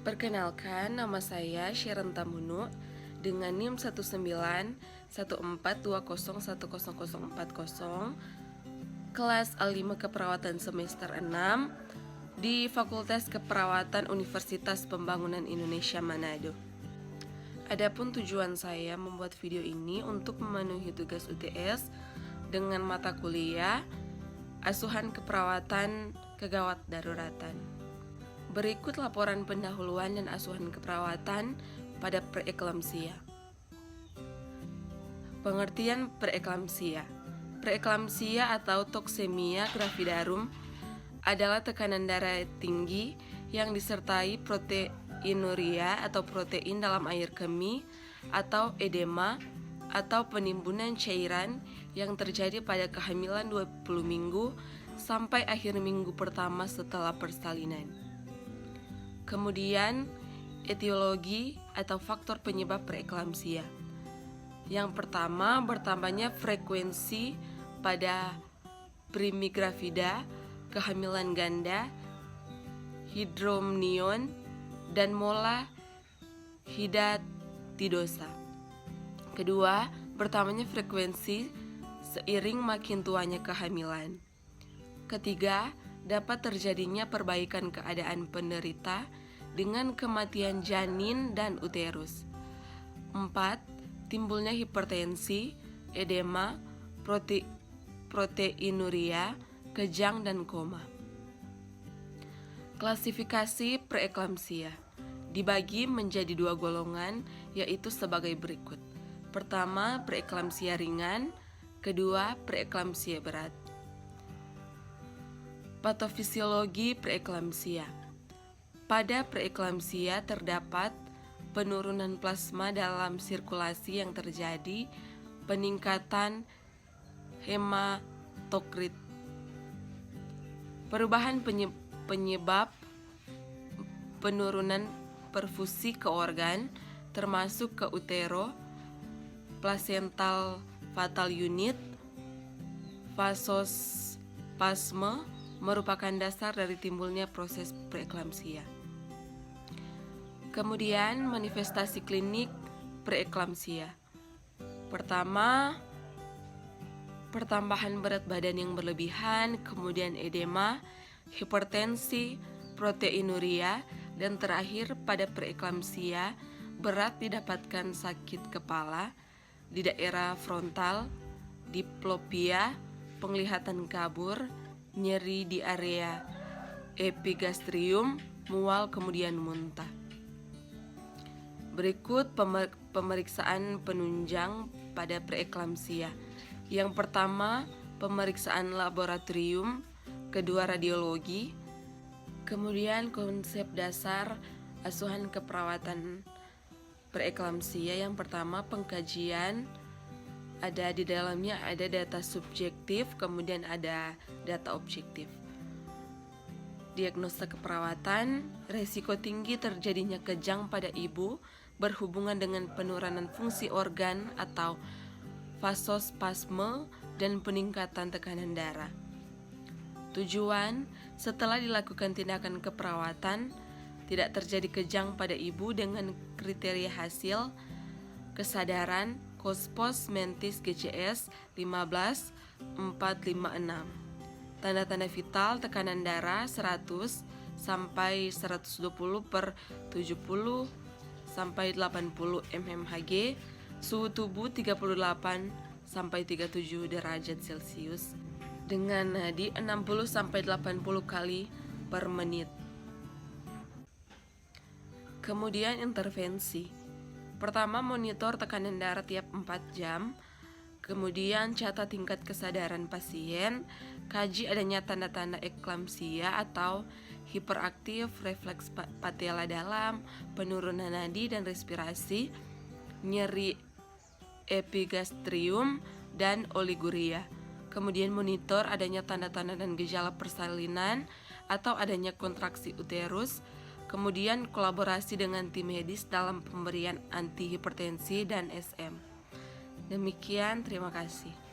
Perkenalkan, nama saya Sharon Tamunu dengan NIM 19142010040, kelas A5 Keperawatan semester 6 di Fakultas Keperawatan Universitas Pembangunan Indonesia Manado. Adapun tujuan saya membuat video ini untuk memenuhi tugas UTS dengan mata kuliah Asuhan Keperawatan Kegawat Daruratan. Berikut laporan pendahuluan dan asuhan keperawatan pada preeklamsia. Pengertian preeklamsia. Preeklamsia atau toksemia gravidarum adalah tekanan darah tinggi yang disertai proteinuria atau protein dalam air kemih atau edema atau penimbunan cairan yang terjadi pada kehamilan 20 minggu sampai akhir minggu pertama setelah persalinan. Kemudian, etiologi atau faktor penyebab preeklamsia. Yang pertama, bertambahnya frekuensi pada primigravida, kehamilan ganda, hidromnion, dan mola hidatidosa. Kedua, bertambahnya frekuensi seiring makin tuanya kehamilan. Ketiga, dapat terjadinya perbaikan keadaan penderita dengan kematian janin dan uterus. 4. Timbulnya hipertensi, edema, proteinuria, kejang, dan koma. Klasifikasi preeklamsia dibagi menjadi dua golongan, yaitu sebagai berikut. Pertama, preeklamsia ringan. Kedua, preeklamsia berat. Patofisiologi preeklamsia. Pada preeklamsia terdapat penurunan plasma dalam sirkulasi yang terjadi, peningkatan hematokrit. Perubahan penyebab penurunan perfusi ke organ termasuk ke utero, placental fetal unit, vasospasme merupakan dasar dari timbulnya proses preeklamsia. Kemudian manifestasi klinik preeklamsia. Pertama, pertambahan berat badan yang berlebihan, kemudian edema, hipertensi, proteinuria, dan terakhir pada preeklamsia berat didapatkan sakit kepala di daerah frontal, diplopia, penglihatan kabur, nyeri di area epigastrium, mual, kemudian muntah. Berikut pemeriksaan penunjang pada preeklamsia. Yang pertama, pemeriksaan laboratorium, kedua radiologi, kemudian konsep dasar asuhan keperawatan preeklamsia. Yang pertama, pengkajian. Ada di dalamnya ada data subjektif, kemudian ada data objektif. Diagnosa keperawatan, resiko tinggi terjadinya kejang pada ibu berhubungan dengan penurunan fungsi organ atau vasospasme dan peningkatan tekanan darah. Tujuan, setelah dilakukan tindakan keperawatan, tidak terjadi kejang pada ibu dengan kriteria hasil kesadaran Kospos Mentis GCS 15456. Tanda-tanda vital, tekanan darah 100 sampai 120 per 70 sampai 80 mmHg, suhu tubuh 38 sampai 37 derajat Celcius dengan nadi 60 sampai 80 kali per menit. Kemudian intervensi. Pertama, monitor tekanan darah tiap 4 jam. Kemudian catat tingkat kesadaran pasien, kaji adanya tanda-tanda eklamsia atau hiperaktif, refleks patella dalam, penurunan nadi dan respirasi, nyeri epigastrium, dan oliguria. Kemudian monitor adanya tanda-tanda dan gejala persalinan atau adanya kontraksi uterus. Kemudian kolaborasi dengan tim medis dalam pemberian antihipertensi dan SM. Demikian, terima kasih.